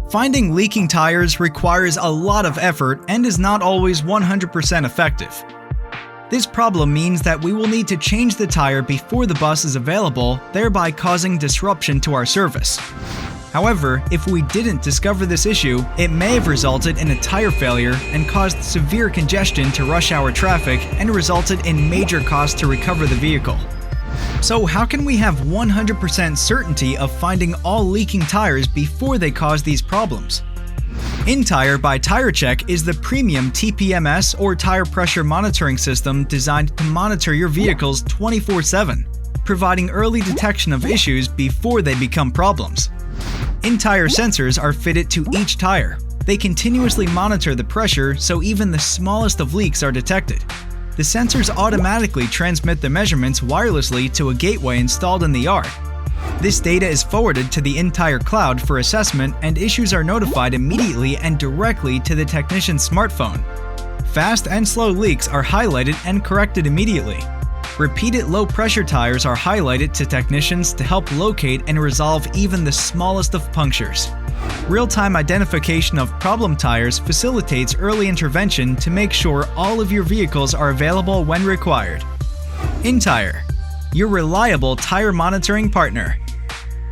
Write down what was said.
Finding leaking tires requires a lot of effort and is not always 100% effective. This problem means that we will need to change the tire before the bus is available, thereby causing disruption to our service. However, if we didn't discover this issue, it may have resulted in a tire failure and caused severe congestion to rush hour traffic and resulted in major costs to recover the vehicle. So how can we have 100% certainty of finding all leaking tires before they cause these problems? INTIRE by TireCheck is the premium TPMS or tire pressure monitoring system designed to monitor your vehicles 24/7, providing early detection of issues before they become problems. INTIRE sensors are fitted to each tire. They continuously monitor the pressure so even the smallest of leaks are detected. The sensors automatically transmit the measurements wirelessly to a gateway installed in the yard. This data is forwarded to the INTIRE cloud for assessment, and issues are notified immediately and directly to the technician's smartphone. Fast and slow leaks are highlighted and corrected immediately. Repeated low-pressure tires are highlighted to technicians to help locate and resolve even the smallest of punctures. Real-time identification of problem tires facilitates early intervention to make sure all of your vehicles are available when required. INTIRE, your reliable tire monitoring partner.